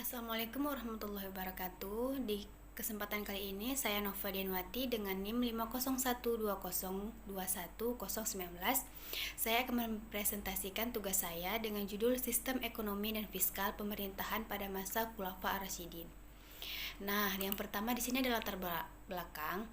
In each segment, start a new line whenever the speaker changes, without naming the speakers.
Assalamualaikum warahmatullahi wabarakatuh. Di kesempatan kali ini saya Nova Dienwati dengan NIM 50120210019. Saya akan mempresentasikan tugas saya dengan judul Sistem Ekonomi dan Fiskal Pemerintahan pada masa Khulafa Ar-Rasyidin. Nah, yang pertama di sini adalah latar belakang.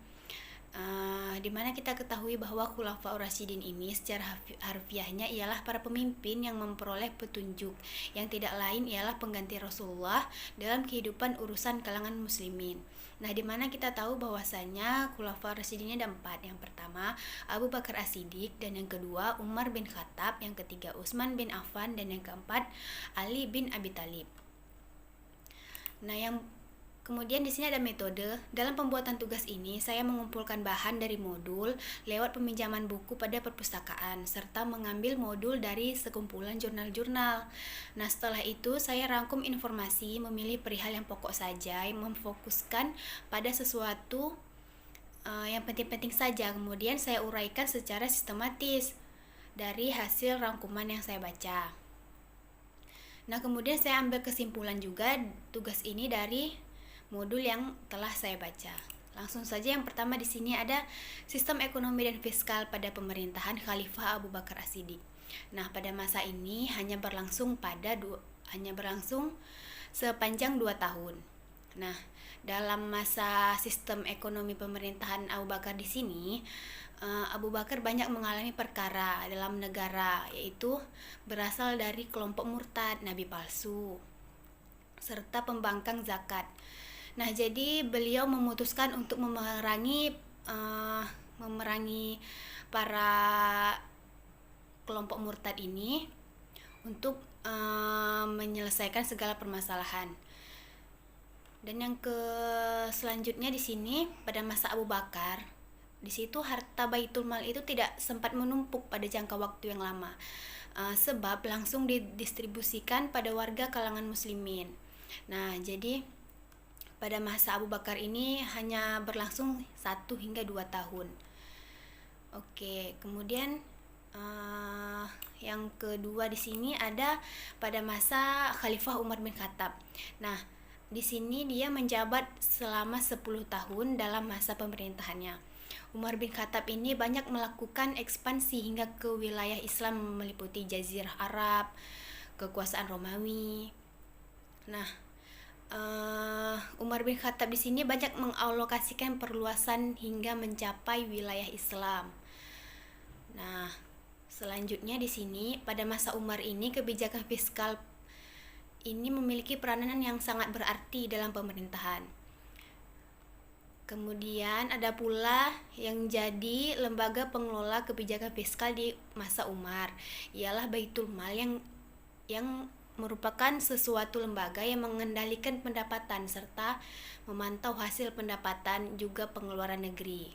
Di mana kita ketahui bahwa Khulafaur Rasyidin ini secara harfiahnya ialah para pemimpin yang memperoleh petunjuk, yang tidak lain ialah pengganti Rasulullah dalam kehidupan urusan kalangan muslimin. Nah, di mana kita tahu bahwasanya Khulafaur Rasyidin ada 4. Yang pertama Abu Bakar As-Siddiq, dan yang kedua Umar bin Khattab, yang ketiga Utsman bin Affan, dan yang keempat Ali bin Abi Thalib. Nah, kemudian di sini ada metode. Dalam pembuatan tugas ini, saya mengumpulkan bahan dari modul lewat peminjaman buku pada perpustakaan, serta mengambil modul dari sekumpulan jurnal-jurnal. Nah, setelah itu saya rangkum informasi, memilih perihal yang pokok saja, yang memfokuskan pada sesuatu yang penting-penting saja. Kemudian saya uraikan secara sistematis dari hasil rangkuman yang saya baca. Nah, kemudian saya ambil kesimpulan juga tugas ini dari modul yang telah saya baca. Langsung saja, yang pertama di sini ada sistem ekonomi dan fiskal pada pemerintahan Khalifah Abu Bakar As-Siddiq. Nah, pada masa ini hanya berlangsung sepanjang 2 tahun. Nah, dalam masa sistem ekonomi pemerintahan Abu Bakar di sini, Abu Bakar banyak mengalami perkara dalam negara, yaitu berasal dari kelompok murtad, nabi palsu, serta pembangkang zakat. Nah, jadi beliau memutuskan untuk memerangi para kelompok murtad ini untuk menyelesaikan segala permasalahan. Dan yang selanjutnya di sini pada masa Abu Bakar, di situ harta Baitul Mal itu tidak sempat menumpuk pada jangka waktu yang lama, sebab langsung didistribusikan pada warga kalangan muslimin. Nah, jadi pada masa Abu Bakar ini hanya berlangsung 1 hingga 2 tahun. Oke, kemudian yang kedua di sini ada pada masa Khalifah Umar bin Khattab. Nah, di sini dia menjabat selama 10 tahun dalam masa pemerintahannya. Umar bin Khattab ini banyak melakukan ekspansi hingga ke wilayah Islam meliputi Jazirah Arab, kekuasaan Romawi. Nah, Umar bin Khattab di sini banyak mengalokasikan perluasan hingga mencapai wilayah Islam. Nah, selanjutnya di sini pada masa Umar ini kebijakan fiskal ini memiliki peranan yang sangat berarti dalam pemerintahan. Kemudian ada pula yang jadi lembaga pengelola kebijakan fiskal di masa Umar, ialah Baitul Mal yang merupakan sesuatu lembaga yang mengendalikan pendapatan serta memantau hasil pendapatan juga pengeluaran negeri.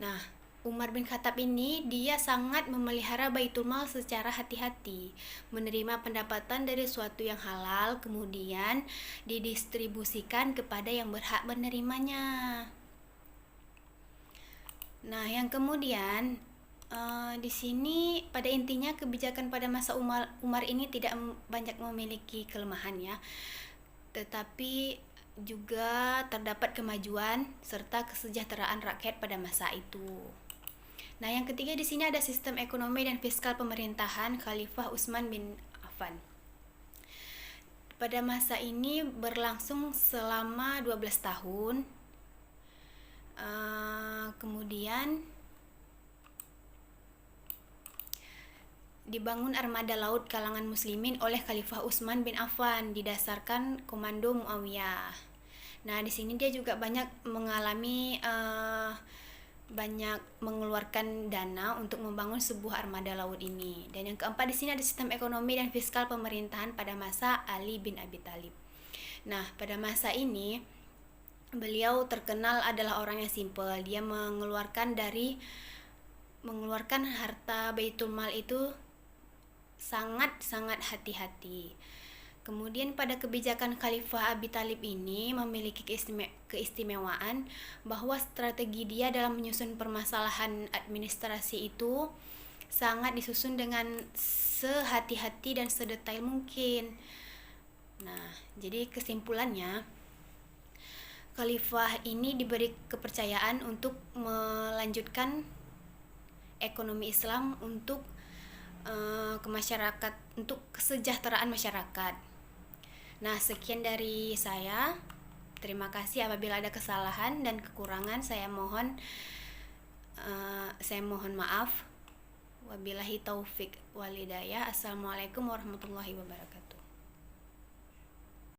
Nah, Umar bin Khattab ini dia sangat memelihara Baitul Mal secara hati-hati, menerima pendapatan dari suatu yang halal kemudian didistribusikan kepada yang berhak menerimanya. Nah, yang kemudian di sini pada intinya kebijakan pada masa Umar ini tidak banyak memiliki kelemahan ya, tetapi juga terdapat kemajuan serta kesejahteraan rakyat pada masa itu. Nah, yang ketiga di sini ada sistem ekonomi dan fiskal pemerintahan Khalifah Utsman bin Affan. Pada masa ini berlangsung selama 12 tahun. Kemudian dibangun armada laut kalangan muslimin oleh Khalifah Utsman bin Affan didasarkan komando Muawiyah. Nah, di sini dia juga banyak mengeluarkan dana untuk membangun sebuah armada laut ini. Dan yang keempat di sini ada sistem ekonomi dan fiskal pemerintahan pada masa Ali bin Abi Thalib. Nah, pada masa ini beliau terkenal adalah orang yang simpel. Dia mengeluarkan harta Baitul Mal itu sangat-sangat hati-hati. Kemudian pada kebijakan Khalifah Abi Thalib ini memiliki keistimewaan bahwa strategi dia dalam menyusun permasalahan administrasi itu sangat disusun dengan sehati-hati dan sedetail mungkin. Nah, jadi kesimpulannya, khalifah ini diberi kepercayaan untuk melanjutkan ekonomi Islam untuk ke masyarakat, untuk kesejahteraan masyarakat. Nah, sekian dari saya. Terima kasih. Apabila ada kesalahan dan kekurangan, saya mohon maaf. Wabillahi taufik wal hidayah. Assalamualaikum warahmatullahi wabarakatuh.